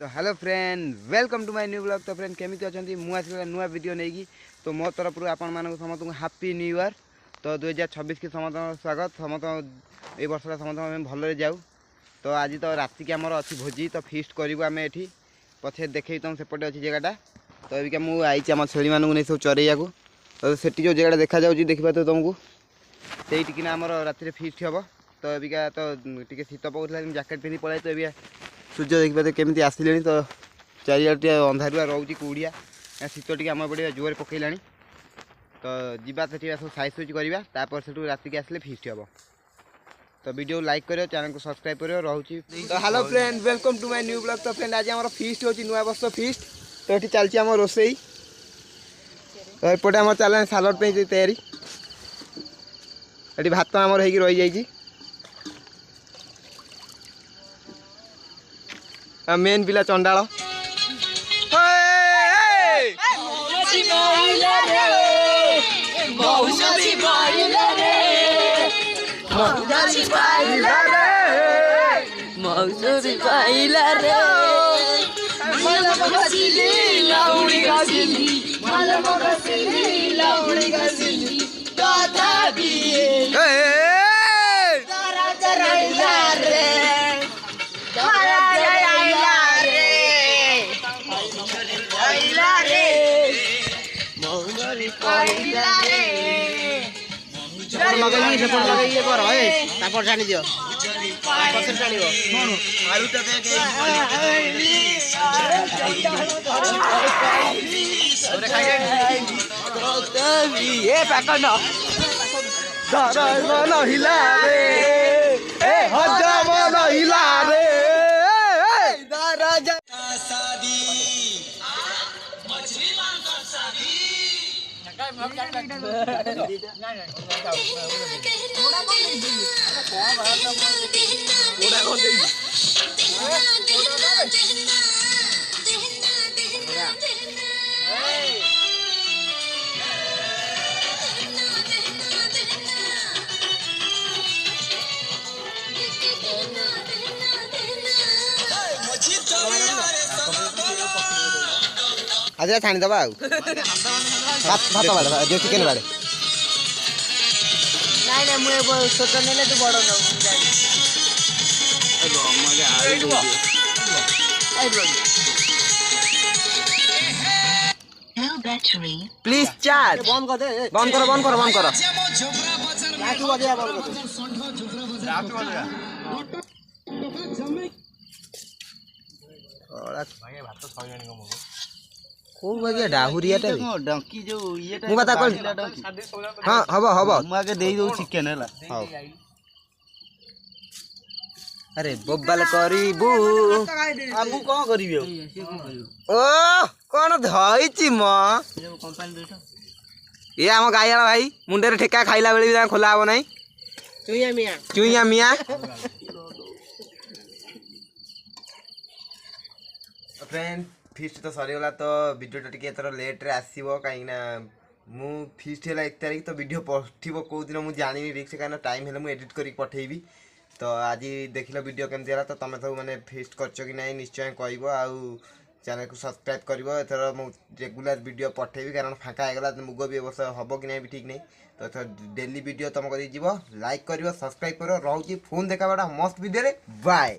तो hello friend welcome to my new blog. तो friend केमी अच्छा मुझे नुआ वीडियो नहीं तो मो तरफ आपण मानक समस्त हैप्पी न्यू ईयर। तो 2026 की समस्त स्वागत समस्त ये वर्ष समस्त भल जाऊ। तो आज तो राति की आमर अच्छी भोजी तो फिस्ट करूँ आम ये पछे देखे तुम सेपटे अच्छी जगहटा। तो अबिका मुझे आम छेली मानू नहीं सब चरैया को। तो से जो जगह देखा देखा तुमको से आमर राति फिस्ट हम। तो अबिका तो टी शीत पकड़ा जैकेट पिंधि पड़े। तो अबिका सूर्य देखिए केमी आसिले तो चारिटे अंधारुआ रोचे कूड़िया शीत टी आम पड़े जोर पकईला। तो जीवा से सब साइज सुइज करवा से राति के आसिले फिस्ट हम। तो वीडियो लाइक करो चैनल को सब्सक्राइब करो रोचे। तो hello friend welcome to my new blog. तो फ्रेंड आज आम फिस्ट होची नुआ वर्ष फिस्ट। तो ये चलती आम रोसई। तो एपटे आम चल सालड पे तैयारी ये भात आमर हो रही जाइए। मेन पिला चंडाल अच्छा छाणीदबा भात बाड़े जो चिकेन बाड़े छोट ने तू बड़ प्लीज चार्ज बंद कर दे बंद कर बंद कर बंद कर कौन बजे डाहुरिया डंकी जो ये मु बता कल हां हबो हबो मु आगे देई दो चिकन हला हां अरे बब्बाल करीबू आबू कोन करिबे ओ कोन धइची म ये हम गायला भाई मुंडे रे ठेका खाइला बेली भी खोला हबो नाही चुइया मिया फ्रेंड फिस्ट तो सरीगला। तो वीडियो टी लेट रे आसीबो कहीं मु फिस्ट है 1 तारीख। तो वीडियो पठिबो को दिन मु जानि रिक्स कहीं टाइम हेले मु एडिट करी पठेबी। तो आज देखिल वीडियो केमती है तो तुम सब मैंने फिस्ट कर नहीं निश्चय कहब आउ चैनल को सब्सक्राइब कर। एथर मु रेगुलर वीडियो पठेबी कारण फाँका होगा मुग भी वर्ष हम कि नहीं भी ठीक नहीं। तो एथर डेली वीडियो तुम कर लाइक कर सब्सक्राइब कर रोचे फोन देखा मस्त वीडियो बाय।